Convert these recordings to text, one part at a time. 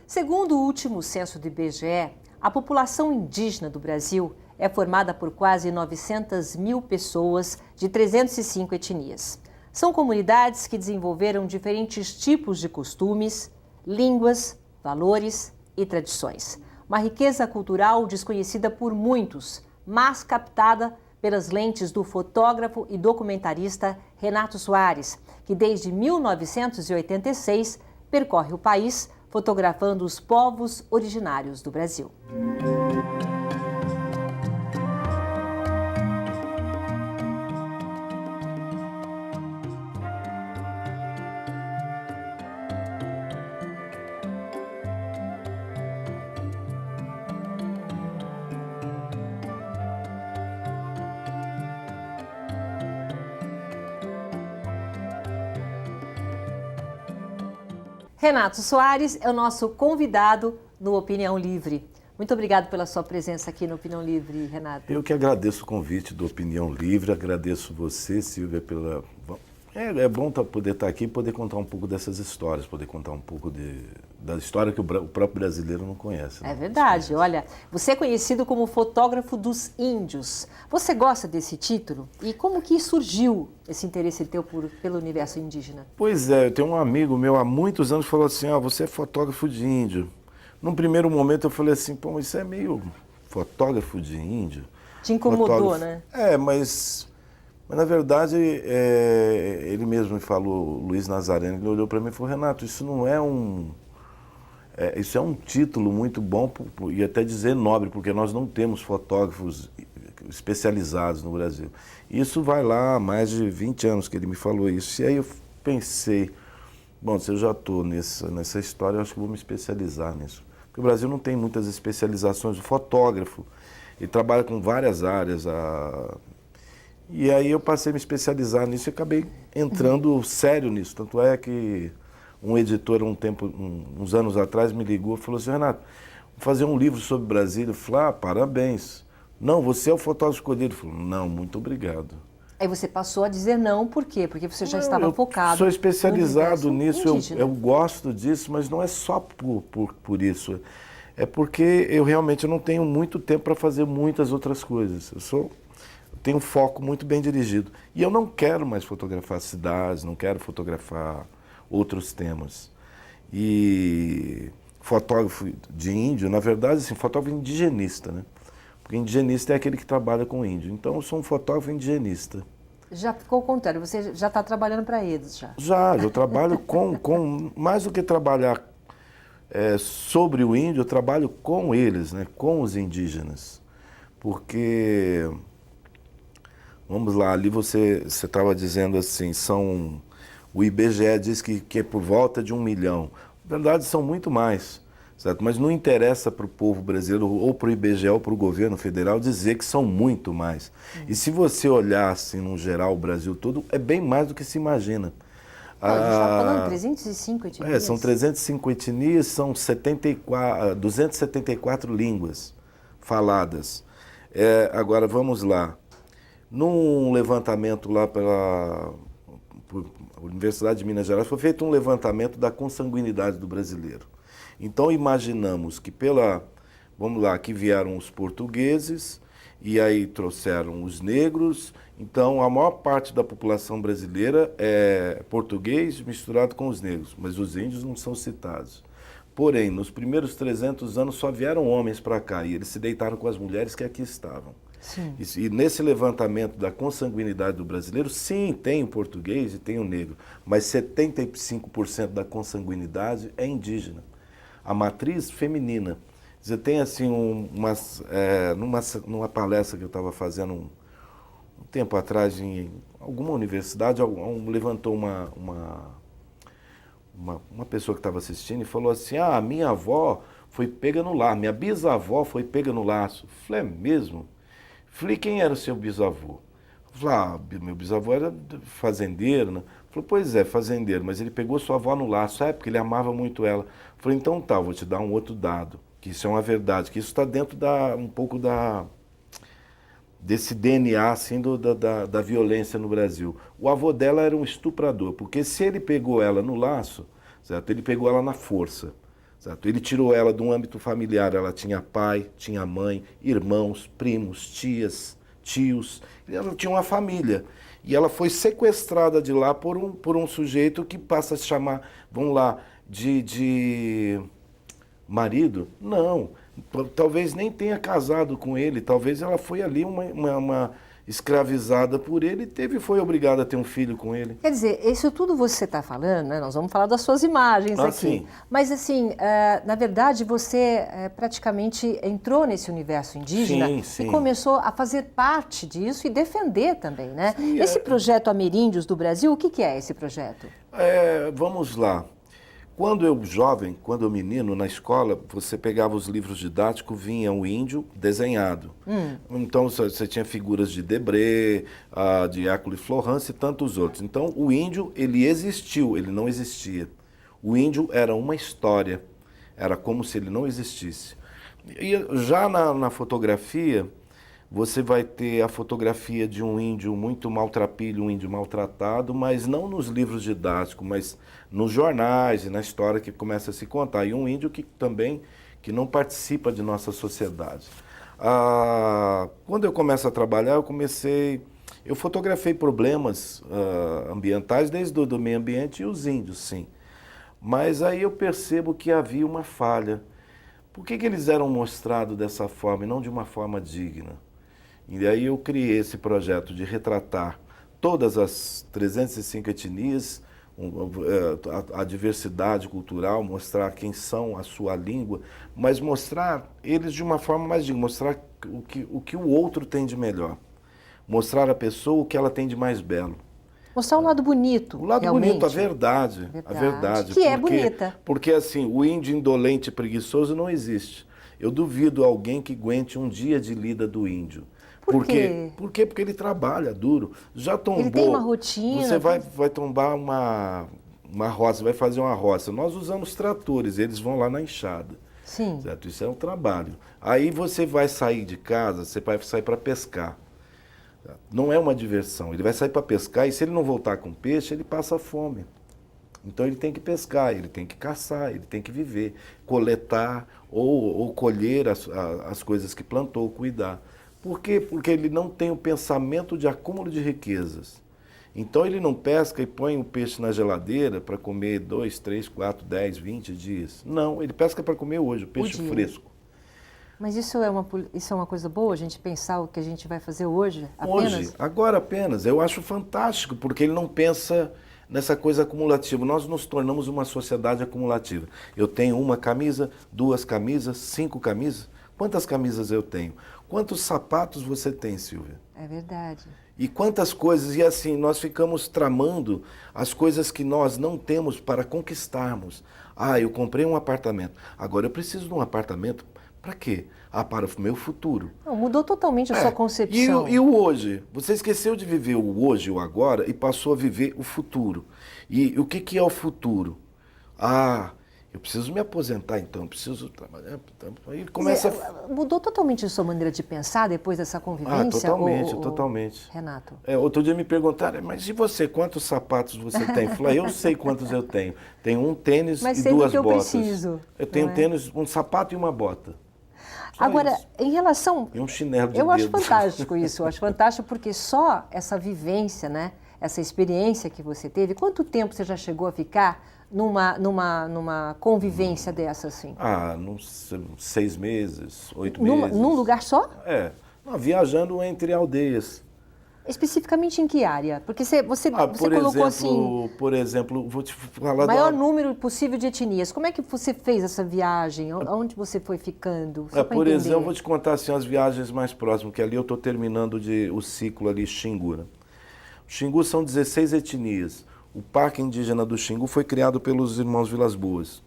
Segundo o último censo do IBGE, a população indígena do Brasil é formada por quase 900 mil pessoas de 305 etnias. São comunidades que desenvolveram diferentes tipos de costumes, línguas, valores e tradições. Uma riqueza cultural desconhecida por muitos, mas captada pelas lentes do fotógrafo e documentarista Renato Soares, que desde 1986 percorre o país fotografando os povos originários do Brasil. Renato Soares é o nosso convidado no Opinião Livre. Muito obrigado pela sua presença aqui no Opinião Livre, Renato. Eu que agradeço o convite do Opinião Livre, agradeço você, Silvia, pela... É bom poder estar aqui e poder contar um pouco dessas histórias, poder contar um pouco da história que o próprio brasileiro não conhece. Né? É verdade. Olha, você é conhecido como fotógrafo dos índios. Você gosta desse título? E como que surgiu esse interesse teu pelo universo indígena? Pois é, eu tenho um amigo meu há muitos anos que falou assim, você é fotógrafo de índio. Num primeiro momento eu falei assim, pô, isso é meio fotógrafo de índio. Te incomodou, né? Mas na verdade, ele mesmo me falou, Luiz Nazareno, ele olhou para mim e falou, Renato, isso não é isso é um título muito bom e até dizer nobre, porque nós não temos fotógrafos especializados no Brasil. Isso vai lá há mais de 20 anos que ele me falou isso. E aí eu pensei, bom, se eu já estou nessa história, eu acho que vou me especializar nisso. Porque o Brasil não tem muitas especializações. O fotógrafo, ele trabalha com várias áreas. E aí eu passei a me especializar nisso e acabei entrando sério nisso. Tanto é que um editor, uns anos atrás, me ligou e falou assim, Renato, vou fazer um livro sobre Brasília. Eu falei, parabéns. Não, você é o fotógrafo escolhido. Ele falou, não, muito obrigado. Aí você passou a dizer não, por quê? Porque você já estava focado. Eu sou especializado nisso, eu gosto disso, mas não é só por isso. É porque eu realmente não tenho muito tempo para fazer muitas outras coisas. Eu tenho um foco muito bem dirigido. E eu não quero mais fotografar cidades, não quero fotografar outros temas. E fotógrafo de índio, na verdade, assim, fotógrafo indigenista, né? Porque indigenista é aquele que trabalha com índio. Então, eu sou um fotógrafo indigenista. Já ficou ao contrário, você já está trabalhando para eles, já? Já, eu trabalho com mais do que trabalhar sobre o índio, eu trabalho com eles, né? Com os indígenas. Porque, vamos lá, ali você estava dizendo assim, o IBGE diz que é por volta de 1 milhão. Na verdade, são muito mais. Certo? Mas não interessa para o povo brasileiro, ou para o IBGE, ou para o governo federal, dizer que são muito mais. E se você olhar, assim, no geral, o Brasil todo, é bem mais do que se imagina. A gente está falando de 305 etnias? São 305 etnias, são 274 línguas faladas. Agora, vamos lá. Num levantamento lá pela Universidade de Minas Gerais, foi feito um levantamento da consanguinidade do brasileiro. Então imaginamos que vamos lá, aqui vieram os portugueses e aí trouxeram os negros. Então a maior parte da população brasileira é português misturado com os negros, mas os índios não são citados. Porém, nos primeiros 300 anos só vieram homens para cá e eles se deitaram com as mulheres que aqui estavam. Sim. E nesse levantamento da consanguinidade do brasileiro, sim, tem o português e tem o negro, mas 75% da consanguinidade é indígena. A matriz feminina. Você tem assim numa palestra que eu estava fazendo um tempo atrás em alguma universidade, levantou uma pessoa que estava assistindo e falou assim, a minha avó foi pega no laço, minha bisavó foi pega no laço. Falei, é mesmo? Falei, quem era o seu bisavô? Falei, meu bisavô era fazendeiro, né? Falei, pois é, fazendeiro, mas ele pegou sua avó no laço, porque ele amava muito ela. Falei, então tá, vou te dar um outro dado, que isso é uma verdade, que isso está dentro um pouco desse DNA assim, da violência no Brasil. O avô dela era um estuprador, porque se ele pegou ela no laço, certo? Ele pegou ela na força. Certo? Ele tirou ela de um âmbito familiar, ela tinha pai, tinha mãe, irmãos, primos, tias, tios, ela tinha uma família. E ela foi sequestrada de lá por um sujeito que passa a se chamar, vamos lá, de marido? Não, talvez nem tenha casado com ele, talvez ela foi ali uma escravizada por ele e foi obrigada a ter um filho com ele. Quer dizer, isso tudo você está falando, né? Nós vamos falar das suas imagens aqui. Sim. Mas assim, na verdade você praticamente entrou nesse universo indígena sim. E começou a fazer parte disso e defender também, né? Sim, esse projeto Ameríndios do Brasil, o que é esse projeto? Vamos lá. Quando eu jovem, quando eu menino, na escola, você pegava os livros didáticos, vinha o índio desenhado. Então você tinha figuras de Debré, de Hércules Florence e tantos outros. Então o índio, ele existiu, ele não existia. O índio era uma história, era como se ele não existisse. E já na fotografia, você vai ter a fotografia de um índio muito maltrapilho, um índio maltratado, mas não nos livros didáticos, mas nos jornais e na história que começa a se contar. E um índio que também que não participa de nossa sociedade. Quando eu começo a trabalhar, eu fotografei problemas ambientais, desde o do meio ambiente e os índios, sim. Mas aí eu percebo que havia uma falha. Por que eles eram mostrados dessa forma e não de uma forma digna? E aí eu criei esse projeto de retratar todas as 305 etnias, a diversidade cultural, mostrar quem são, a sua língua, mas mostrar eles de uma forma mais digna, mostrar o que o outro tem de melhor, mostrar a pessoa o que ela tem de mais belo. Mostrar um lado bonito, o lado realmente. Bonito, a verdade. A verdade. Que é bonita. Porque assim, o índio indolente e preguiçoso não existe. Eu duvido alguém que aguente um dia de lida do índio. Por quê? Porque ele trabalha duro. Já tombou. Ele tem uma rotina. Você vai tombar uma roça, vai fazer uma roça. Nós usamos tratores, eles vão lá na enxada. Sim. Certo? Isso é um trabalho. Aí você vai sair de casa, você vai sair para pescar. Não é uma diversão. Ele vai sair para pescar e se ele não voltar com peixe, ele passa fome. Então ele tem que pescar, ele tem que caçar, ele tem que viver, coletar ou colher as coisas que plantou, cuidar. Por quê? Porque ele não tem o pensamento de acúmulo de riquezas. Então ele não pesca e põe o peixe na geladeira para comer 2, 3, 4, 10, 20 dias. Não, ele pesca para comer hoje, o peixe fresco. Mas isso é uma coisa boa, a gente pensar o que a gente vai fazer hoje apenas? Hoje, agora apenas. Eu acho fantástico, porque ele não pensa nessa coisa acumulativa. Nós nos tornamos uma sociedade acumulativa. Eu tenho uma camisa, 2 camisas, 5 camisas. Quantas camisas eu tenho? Quantos sapatos você tem, Silvia? É verdade. E quantas coisas, e assim, nós ficamos tramando as coisas que nós não temos para conquistarmos. Eu comprei um apartamento, agora eu preciso de um apartamento para quê? Para o meu futuro. Não, mudou totalmente a sua concepção. E o hoje? Você esqueceu de viver o hoje, o agora, e passou a viver o futuro. E o que é o futuro? Eu preciso me aposentar, então, preciso trabalhar. Aí começa Mudou totalmente a sua maneira de pensar depois dessa convivência? Totalmente. Renato. Outro dia me perguntaram, mas e você, quantos sapatos você tem? Eu falei, eu sei quantos eu tenho. Tenho um tênis e 2 botas. Preciso, eu tenho um tênis, um sapato e uma bota. Agora, em relação... E um chinelo de Eu acho dedo. fantástico isso, eu acho fantástico porque só essa vivência, né, essa experiência que você teve, quanto tempo você já chegou a ficar numa convivência dessa assim? Uns 6 meses, 8 meses. Num lugar só? Viajando entre aldeias. Especificamente em que área? Porque você colocou exemplo, assim... Por exemplo, vou te falar... Maior número possível de etnias. Como é que você fez essa viagem? Onde você foi ficando? Por exemplo, vou te contar assim, as viagens mais próximas, que ali eu estou terminando o ciclo ali, Xingu. Né? O Xingu são 16 etnias. O Parque Indígena do Xingu foi criado pelos irmãos Vilas Boas.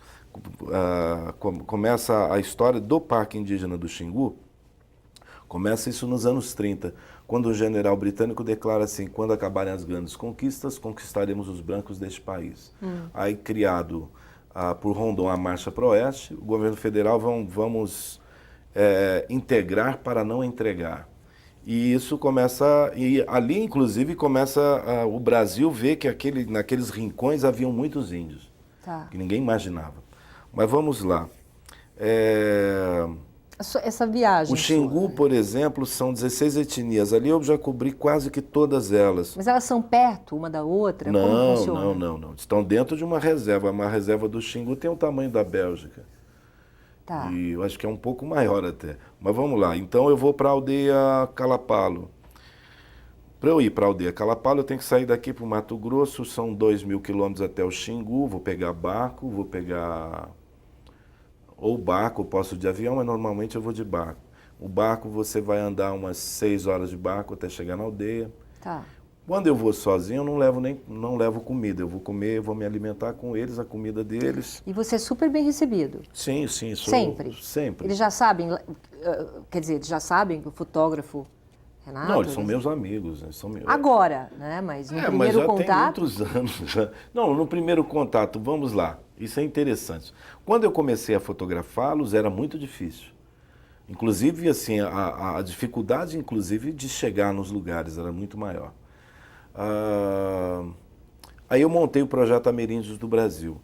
Começa a história do Parque Indígena do Xingu, começa isso nos anos 30, quando o general britânico declara assim, quando acabarem as grandes conquistas, conquistaremos os brancos deste país. Aí, criado por Rondon a Marcha para o Oeste, o governo federal vamos integrar para não entregar. E isso começa, e ali inclusive começa o Brasil ver que naqueles rincões haviam muitos índios, Tá. que ninguém imaginava. Mas vamos lá. É, Essa viagem o Xingu, sua, por exemplo, são 16 etnias. Ali eu já cobri quase que todas elas. mas elas são perto uma da outra? Como Não, funciona? não. Estão dentro de uma reserva. Uma reserva do Xingu tem o tamanho da Bélgica. Tá. E eu acho que é um pouco maior até. Mas vamos lá. Então eu vou para a aldeia Calapalo. Para eu ir para a aldeia Calapalo, eu tenho que sair daqui para o Mato Grosso. São 2.000 quilômetros até o Xingu. Vou pegar barco, vou pegar... Ou barco, eu posso ir de avião, mas normalmente eu vou de barco. O barco você vai andar umas 6 horas de barco até chegar na aldeia. Tá. Quando eu vou sozinho, eu não levo comida. Eu vou comer, vou me alimentar com eles, a comida deles. E você é super bem recebido? Sim, sou, Sempre? Sempre. Eles já sabem, quer dizer, eles já sabem que o fotógrafo Renato... Não, eles são meus amigos. Né? Agora, né? Mas no mas primeiro já contato... tem muitos anos. Já. Não, no primeiro contato, vamos lá. Isso é interessante. Quando eu comecei a fotografá-los, era muito difícil. Inclusive, assim, a dificuldade, inclusive, de chegar nos lugares era muito maior. Aí eu montei o projeto Ameríndios do Brasil.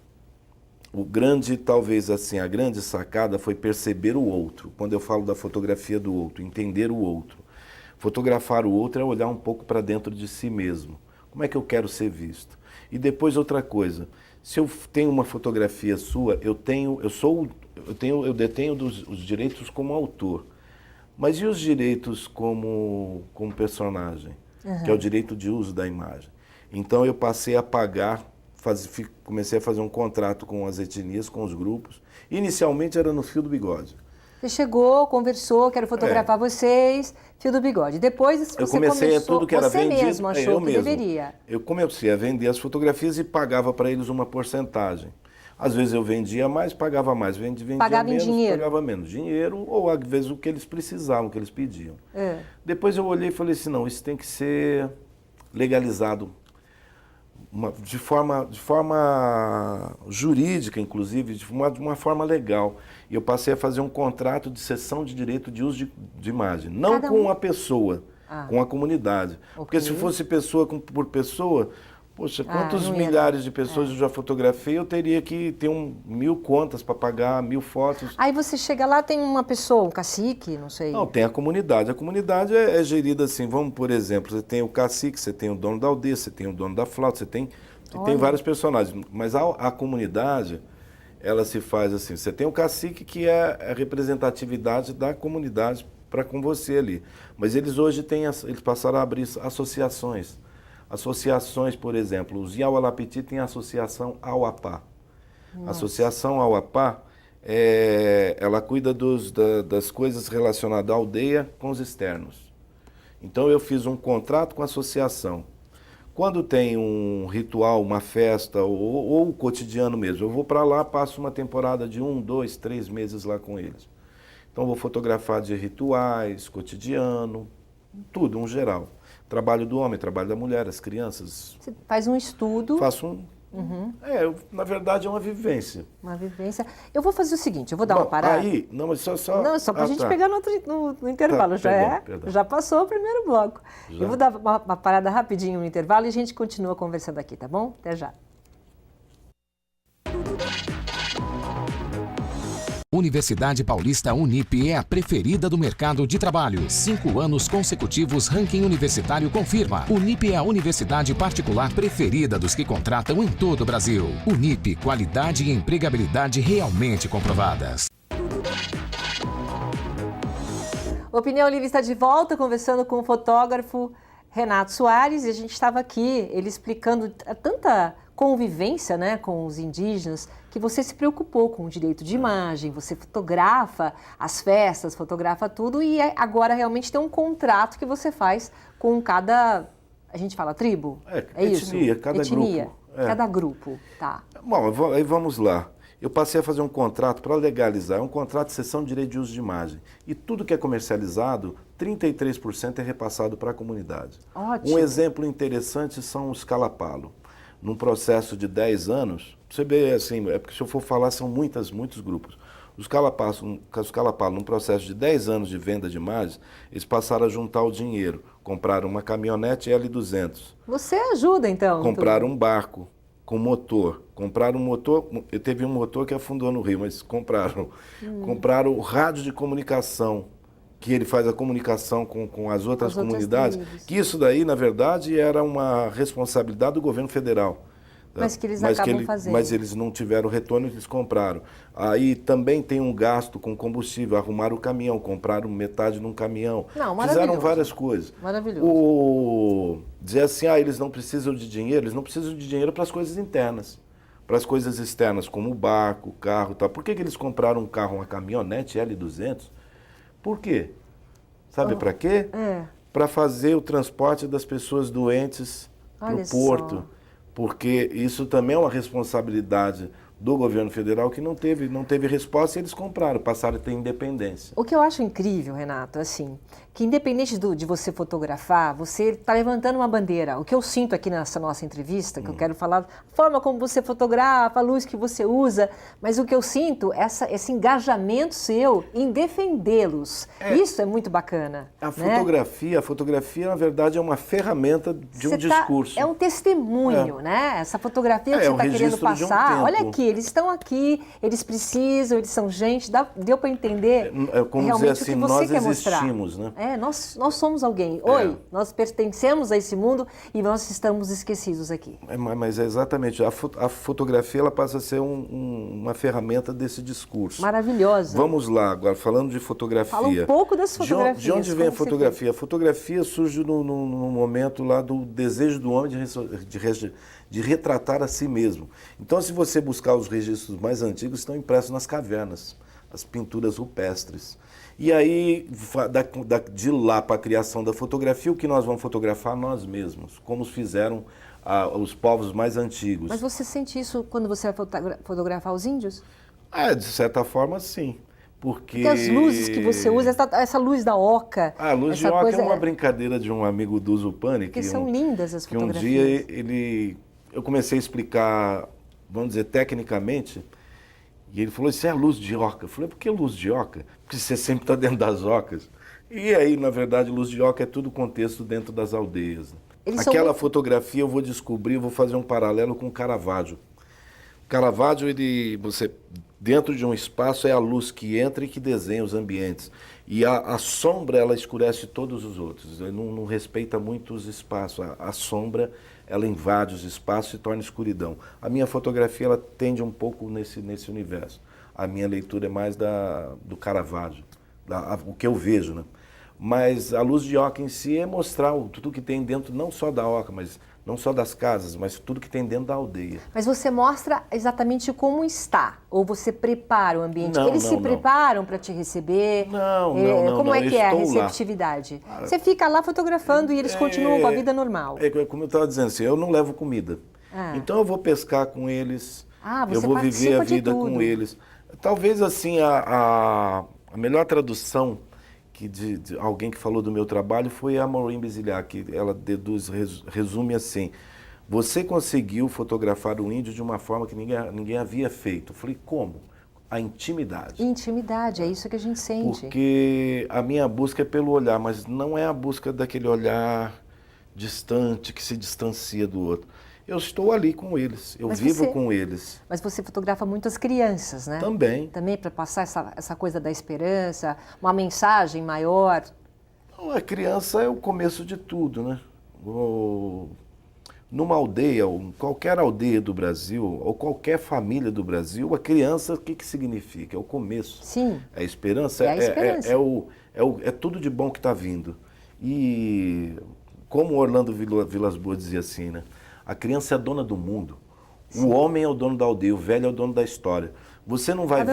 O grande, talvez assim, a grande sacada foi perceber o outro. Quando eu falo da fotografia do outro, entender o outro. Fotografar o outro é olhar um pouco para dentro de si mesmo. Como é que eu quero ser visto? E depois outra coisa, se eu tenho uma fotografia sua, eu detenho os direitos como autor. Mas e os direitos como personagem? Que é o direito de uso da imagem. Então eu passei a pagar, comecei a fazer um contrato com as etnias, com os grupos. Inicialmente era no Fio do Bigode. Você chegou, conversou, quero fotografar vocês, Fio do Bigode. Depois Eu você comecei começou, tudo que era você vendido, mesmo achou eu que mesmo. deveria. Eu comecei a vender as fotografias e pagava para eles uma porcentagem. Às vezes eu vendia mais, pagava mais. Vendia Pagava menos, em dinheiro? pagava menos dinheiro, ou às vezes o que eles precisavam, o que eles pediam. É. Depois eu olhei e falei assim, não, isso tem que ser legalizado de forma jurídica, inclusive, de uma forma legal. E eu passei a fazer um contrato de cessão de direito de uso de imagem. Não com a pessoa, com a comunidade. Porque se fosse pessoa por pessoa, poxa, quantos milhares de pessoas eu já fotografei, eu teria que ter 1.000 contas para pagar, 1.000 fotos. Aí você chega lá, tem uma pessoa, um cacique, não sei. Não, tem a comunidade. A comunidade é gerida assim, vamos, por exemplo, você tem o cacique, você tem o dono da aldeia, você tem o dono da flauta, você tem vários personagens. Mas a comunidade, ela se faz assim, você tem o cacique que é a representatividade da comunidade para com você ali. Mas eles hoje eles passaram a abrir associações. Associações, por exemplo, os Iaualapiti tem a associação Auapá. A associação Auapá, ela cuida das coisas relacionadas à aldeia com os externos. Então eu fiz um contrato com a associação. Quando tem um ritual, uma festa ou o cotidiano mesmo, eu vou para lá, passo uma temporada de 1, 2, 3 meses lá com eles. Então vou fotografar de rituais, cotidiano, tudo, um geral. Trabalho do homem, trabalho da mulher, as crianças. Você faz um estudo. Faço um... na verdade é uma vivência. Uma vivência. Eu vou fazer o seguinte, eu vou dar uma parada. Aí, não, mas só... Não, só para a gente pegar no intervalo. Perdão. Já passou o primeiro bloco. Já? Eu vou dar uma parada rapidinho no intervalo e a gente continua conversando aqui, tá bom? Até já. Universidade Paulista Unip é a preferida do mercado de trabalho. 5 anos consecutivos, ranking universitário confirma. Unip é a universidade particular preferida dos que contratam em todo o Brasil. Unip, qualidade e empregabilidade realmente comprovadas. Opinião Livre está de volta, conversando com o fotógrafo Renato Soares. E a gente estava aqui, ele explicando tanta convivência, né, com os indígenas, que você se preocupou com o direito de imagem, você fotografa as festas, fotografa tudo e agora realmente tem um contrato que você faz com cada, a gente fala tribo? Etnia, isso? cada etnia, grupo. Cada grupo, tá. Bom, aí vamos lá. Eu passei a fazer um contrato para legalizar, é um contrato de cessão de direito de uso de imagem. E tudo que é comercializado, 33% é repassado para a comunidade. Ótimo. Um exemplo interessante são os Calapalo. Num processo de 10 anos, você vê assim, é porque se eu for falar são muitos grupos. Os Calapalos, num processo de 10 anos de venda de imagens, eles passaram a juntar o dinheiro. Compraram uma caminhonete L200. Você ajuda, então? Compraram um barco com motor. Compraram um motor, teve um motor que afundou no rio, mas compraram. Compraram o rádio de comunicação, que ele faz a comunicação com as outras comunidades. Que isso daí, na verdade, era uma responsabilidade do governo federal. Mas que eles acabam fazendo. Mas eles não tiveram retorno, eles compraram. Aí também tem um gasto com combustível, arrumaram o caminhão, compraram metade num caminhão. Não, fizeram várias coisas. Maravilhoso. Dizer assim, eles não precisam de dinheiro, eles não precisam de dinheiro para as coisas internas. Para as coisas externas, como o barco, o carro e tal. Por que eles compraram um carro, uma caminhonete L200? Por quê? Sabe para quê? Para fazer o transporte das pessoas doentes para o porto. Porque isso também é uma responsabilidade do governo federal que não teve resposta e eles compraram, passaram a ter independência. O que eu acho incrível, Renato, assim, que independente de você fotografar, você está levantando uma bandeira. O que eu sinto aqui nessa nossa entrevista, que eu quero falar, a forma como você fotografa, a luz que você usa, mas o que eu sinto é esse engajamento seu em defendê-los. Isso é muito bacana. A fotografia, na verdade, é uma ferramenta de um discurso. É um testemunho, né? Essa fotografia que você está querendo passar, olha aqui, eles estão aqui, eles precisam, eles são gente, deu para entender como realmente dizer assim, o que você quer existimos, mostrar. Né? Nós somos alguém. Oi, nós pertencemos a esse mundo e nós estamos esquecidos aqui. Mas é exatamente, a fotografia ela passa a ser uma ferramenta desse discurso. Maravilhosa. Vamos lá, agora falando de fotografia. Fala um pouco das fotografias. De onde vem a fotografia? A fotografia surge no momento lá do desejo do homem de retratar a si mesmo. Então, se você buscar os registros mais antigos, estão impressos nas cavernas, as pinturas rupestres. E aí, de lá para a criação da fotografia, o que nós vamos fotografar? Nós mesmos, como fizeram os povos mais antigos. Mas você sente isso quando você vai fotografar os índios? De certa forma, sim. Porque as luzes que você usa, essa luz da oca... A luz de oca é uma brincadeira de um amigo do Zupani. Porque são lindas as fotografias. Que um dia eu comecei a explicar, vamos dizer, tecnicamente, e ele falou, isso é a luz de oca. Eu falei, por que luz de oca? Porque você sempre está dentro das ocas. E aí, na verdade, luz de oca é tudo contexto dentro das aldeias. Aquela fotografia eu vou descobrir, eu vou fazer um paralelo com o Caravaggio. O Caravaggio, você, dentro de um espaço, é a luz que entra e que desenha os ambientes. E a sombra, ela escurece todos os outros. Ele não respeita muito os espaços. A sombra, ela invade os espaços e torna escuridão. A minha fotografia, ela tende um pouco nesse universo. A minha leitura é mais do Caravaggio, o que eu vejo, né? Mas a luz de oca em si é mostrar tudo que tem dentro, não só da oca, mas não só das casas, mas tudo que tem dentro da aldeia. Mas você mostra exatamente como está? Ou você prepara o ambiente? Eles se preparam para te receber? Não. Como é que é a receptividade? Você fica lá fotografando e eles continuam com a vida normal? Como eu estava dizendo assim, eu não levo comida. Então eu vou pescar com eles, eu vou viver a vida com eles. Talvez assim, a melhor tradução de alguém que falou do meu trabalho foi a Maureen Bezilhar, que ela resume assim: você conseguiu fotografar o índio de uma forma que ninguém havia feito. Eu falei, como? A intimidade. Intimidade, é isso que a gente sente. Porque a minha busca é pelo olhar, mas não é a busca daquele olhar distante, que se distancia do outro. Eu estou ali com eles, eu vivo com eles. Mas você fotografa muitas crianças, né? Também. Também para passar essa coisa da esperança, uma mensagem maior. Não, a criança é o começo de tudo, né? Numa aldeia, qualquer aldeia do Brasil, ou qualquer família do Brasil, a criança, o que significa? É o começo. Sim. É a esperança. É tudo de bom que está vindo. E como Orlando Vilas Boas dizia assim, né? A criança é a dona do mundo. Sim. O homem é o dono da aldeia, o velho é o dono da história. Você não vai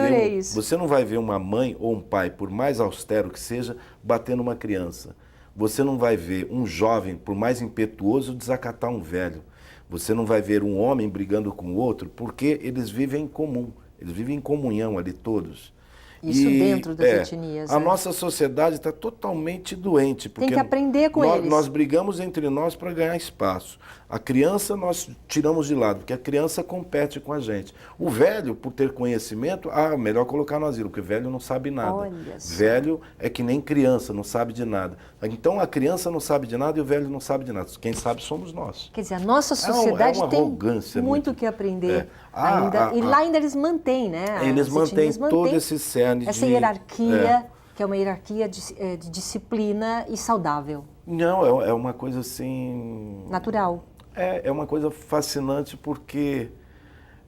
ver uma mãe ou um pai, por mais austero que seja, batendo uma criança. Você não vai ver um jovem, por mais impetuoso, desacatar um velho. Você não vai ver um homem brigando com o outro, porque eles vivem em comum. Eles vivem em comunhão ali todos. Isso dentro das etnias. A nossa sociedade está totalmente doente. Porque tem que aprender com eles. Nós brigamos entre nós para ganhar espaço. A criança nós tiramos de lado, porque a criança compete com a gente. O velho, por ter conhecimento, melhor colocar no asilo, porque o velho não sabe nada. Olha só. Velho é que nem criança, não sabe de nada. Então a criança não sabe de nada e o velho não sabe de nada. Quem sabe somos nós. Quer dizer, a nossa sociedade uma tem arrogância muito que aprender ainda. E lá ainda eles mantêm, né? Eles mantêm todo esse cerne essa hierarquia, que é uma hierarquia de disciplina e saudável. Não, é uma coisa assim... Natural. É uma coisa fascinante porque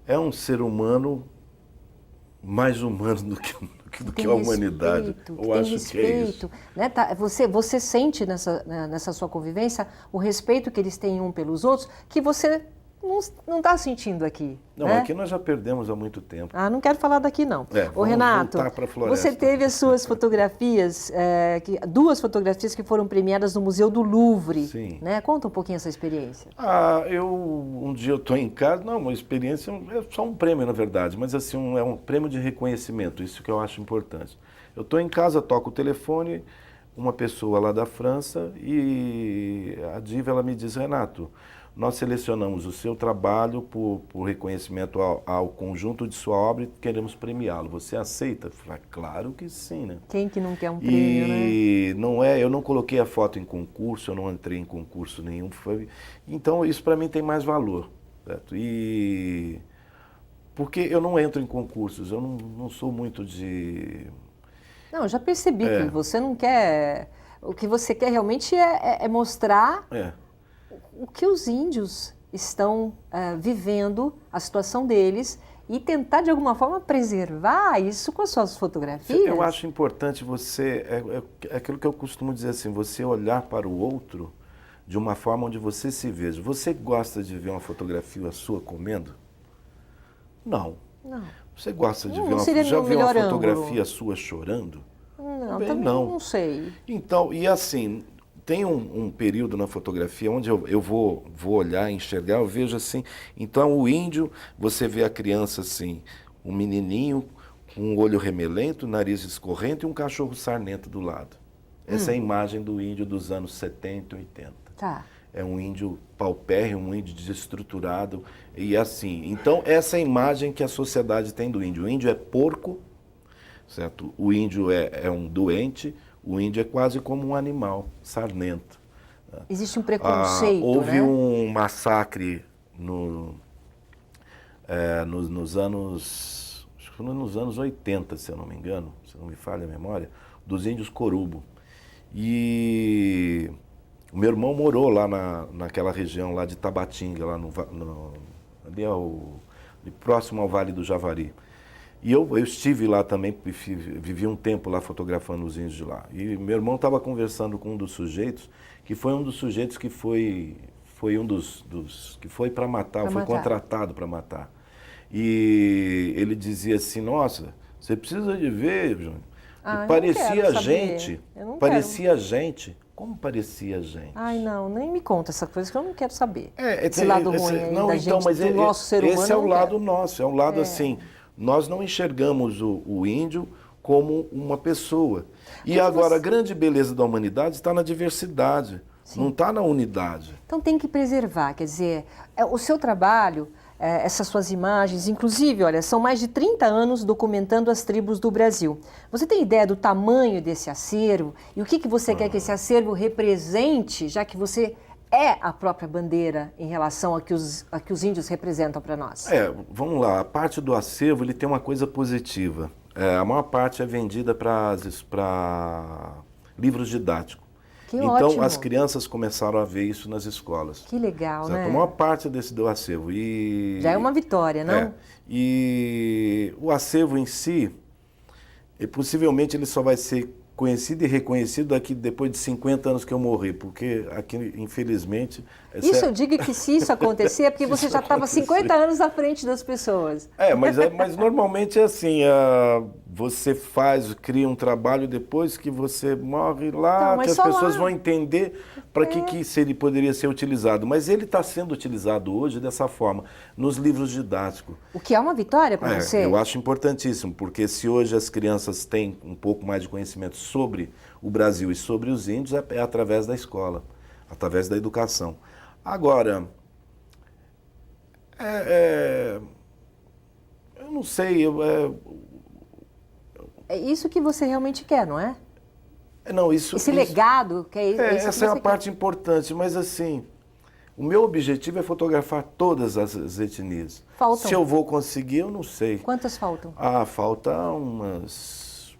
é um ser humano mais humano do que a humanidade. Eu acho que é isso. Né? Você sente nessa sua convivência o respeito que eles têm um pelos outros, que você não está sentindo aqui. Não, né? Aqui nós já perdemos há muito tempo. Não quero falar daqui não. Ô Renato, você teve as suas fotografias, duas fotografias que foram premiadas no Museu do Louvre. Sim. Né? Conta um pouquinho essa experiência. Um dia eu estou em casa, uma experiência, é só um prêmio na verdade, mas assim, é um prêmio de reconhecimento, isso que eu acho importante. Eu estou em casa, toco o telefone, uma pessoa lá da França e a diva ela me diz, Renato, nós selecionamos o seu trabalho por reconhecimento ao conjunto de sua obra e queremos premiá-lo. Você aceita? Eu falei, claro que sim, né? Quem que não quer um prêmio, né? Eu não coloquei a foto em concurso, eu não entrei em concurso nenhum. Então, isso para mim tem mais valor. Certo? Porque eu não entro em concursos, eu não sou muito de... Não, eu já percebi que você não quer... O que você quer realmente é mostrar... o que os índios estão vivendo, a situação deles, e tentar, de alguma forma, preservar isso com as suas fotografias. Eu acho importante você, é aquilo que eu costumo dizer assim, você olhar para o outro de uma forma onde você se veja. Você gosta de ver uma fotografia sua comendo? Não. Você gosta de ver já viu uma fotografia sua chorando? Não, também não sei. Então, e assim... Tem um período na fotografia onde eu vou olhar, enxergar, eu vejo assim, então o índio, você vê a criança assim, um menininho com um olho remelento, nariz escorrente e um cachorro sarnento do lado. Essa é a imagem do índio dos anos 70 e 80. Tá. É um índio paupérrimo, um índio desestruturado e assim. Então essa é a imagem que a sociedade tem do índio. O índio é porco, certo? O índio é um doente. O índio é quase como um animal, sarnento. Existe um preconceito, houve né? um massacre nos anos... Acho que foi nos anos 80, se eu não me engano, se não me falha a memória, dos índios Corubo. E o meu irmão morou lá naquela região lá de Tabatinga, lá ali próximo ao Vale do Javari. E eu estive lá também, vivi um tempo lá fotografando os índios de lá. E meu irmão estava conversando com um dos sujeitos, que foi um dos sujeitos que foi um dos que foi para matar, foi contratado para matar. E ele dizia assim, nossa, você precisa de ver, Júnior. Parecia gente, parecia gente. Como parecia gente? Ai, não, nem me conta essa coisa que eu não quero saber. Esse lado ruim aí da gente, mas do nosso ser humano. Esse é o lado nosso, é um lado assim... Nós não enxergamos o índio como uma pessoa. E agora, a grande beleza da humanidade está na diversidade, não está na unidade. Então tem que preservar, quer dizer, o seu trabalho, essas suas imagens, inclusive, olha, são mais de 30 anos documentando as tribos do Brasil. Você tem ideia do tamanho desse acervo? E o que você quer que esse acervo represente, já que você... é a própria bandeira em relação a que os índios representam para nós? Vamos lá. A parte do acervo ele tem uma coisa positiva. A maior parte é vendida para livros didáticos. Que então, ótimo. as crianças começaram a ver isso nas escolas. Que legal, certo? né? A maior parte do acervo. Já é uma vitória, não? E o acervo em si, possivelmente ele só vai ser conhecido e reconhecido depois de 50 anos que eu morri, porque aqui, infelizmente... Eu digo que se isso acontecer é porque você já estava 50 anos à frente das pessoas. Mas normalmente é assim, você cria um trabalho depois que você morre lá, Então, mas que as só pessoas lá. vão entender para que ele poderia ser utilizado. Mas ele está sendo utilizado hoje dessa forma, nos livros didáticos. O que é uma vitória para você? Eu acho importantíssimo, porque se hoje as crianças têm um pouco mais de conhecimento sobre o Brasil e sobre os índios, é através da escola, através da educação. Agora, eu não sei, É isso que você realmente quer, não é? não, Esse legado, que é isso que essa é a você parte importante, mas assim, o meu objetivo é fotografar todas as etnias. Faltam. Se eu vou conseguir, eu não sei. Quantas faltam? Falta umas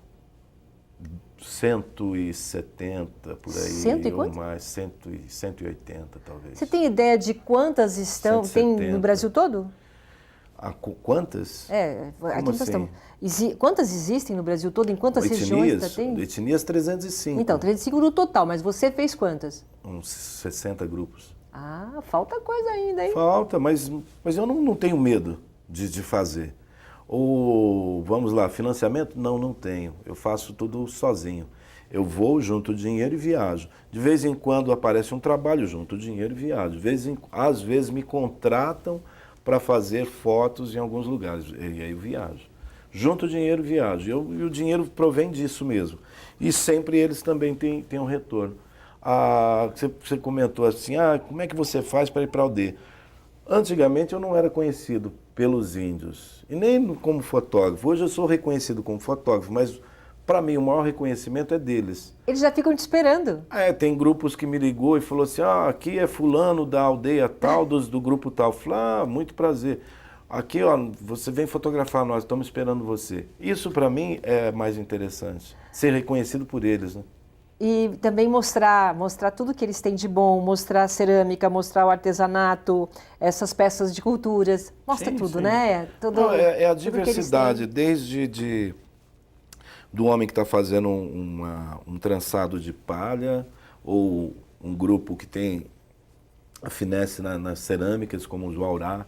170 por aí. 100 e ou quanto? mais, 180 talvez. Você tem ideia de quantas estão? 170. Tem no Brasil todo? Quantas? Aqui nós assim? estamos. Quantas existem no Brasil todo? Em quantas regiões tem? Etnias 305. Então, 35 no total, mas você fez quantas? Uns 60 grupos. Falta coisa ainda, hein? Falta, mas eu não tenho medo de fazer. Ou, vamos lá, financiamento? Não tenho. Eu faço tudo sozinho. Eu vou, junto o dinheiro e viajo. De vez em quando aparece um trabalho, junto o dinheiro e viajo. Às vezes me contratam para fazer fotos em alguns lugares. E aí eu viajo. Junto o dinheiro e viajo. E o dinheiro provém disso mesmo. E sempre eles também têm um retorno. Você comentou assim, como é que você faz para ir para a aldeia? Antigamente eu não era conhecido pelos índios, e nem como fotógrafo. Hoje eu sou reconhecido como fotógrafo, mas para mim o maior reconhecimento é deles. Eles já ficam te esperando. Tem grupos que me ligou e falou assim, aqui é fulano da aldeia tal, do grupo tal. Falei, muito prazer. Aqui, você vem fotografar nós, estamos esperando você. Isso para mim é mais interessante, ser reconhecido por eles, né? E também mostrar tudo que eles têm de bom, mostrar a cerâmica, mostrar o artesanato, essas peças de culturas. Mostra tudo, sim. né? É a diversidade, desde do homem que está fazendo um trançado de palha, ou um grupo que tem a finesse nas cerâmicas, como os Waurá.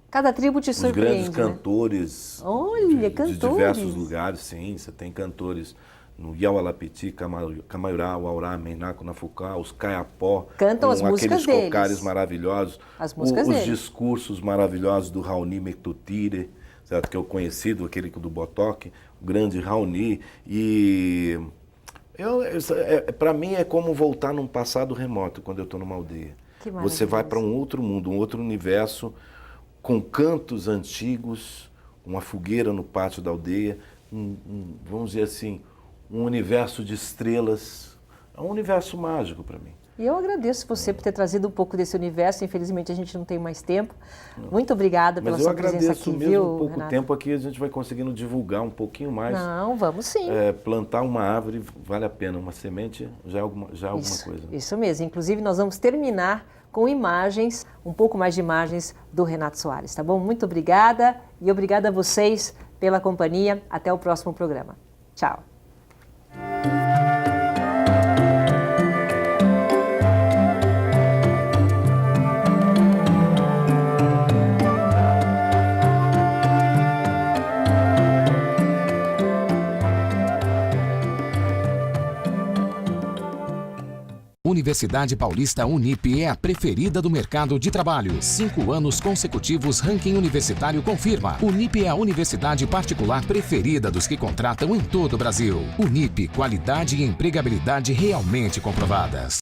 Cada tribo te surpreende, os grandes cantores, Olha, de cantores. diversos lugares, sim. Você tem cantores no Iaualapiti, Camaiurá, Waurá, Menaco, Nafucá, os Caiapó, cantam as músicas aqueles deles. cocares maravilhosos, As músicas os deles. discursos maravilhosos do Raoni Mectutire, certo? Que é o conhecido, aquele do Botoque, o grande Raoni. E para mim é como voltar num passado remoto quando eu estou numa aldeia. Você vai para um outro mundo, um outro universo, com cantos antigos, uma fogueira no pátio da aldeia, vamos dizer assim, um universo de estrelas. É um universo mágico para mim. E eu agradeço você por ter trazido um pouco desse universo. Infelizmente a gente não tem mais tempo. Muito obrigada pela sua presença aqui, mesmo viu, pouco Renato? tempo aqui, a gente vai conseguindo divulgar um pouquinho mais. Não, vamos sim. Plantar uma árvore vale a pena, uma semente já é alguma coisa. Isso mesmo. Inclusive nós vamos terminar com imagens, um pouco mais de imagens do Renato Soares, tá bom? Muito obrigada e obrigada a vocês pela companhia. Até o próximo programa. Tchau. Universidade Paulista Unip é a preferida do mercado de trabalho. 5 anos consecutivos, ranking universitário confirma. Unip é a universidade particular preferida dos que contratam em todo o Brasil. Unip, qualidade e empregabilidade realmente comprovadas.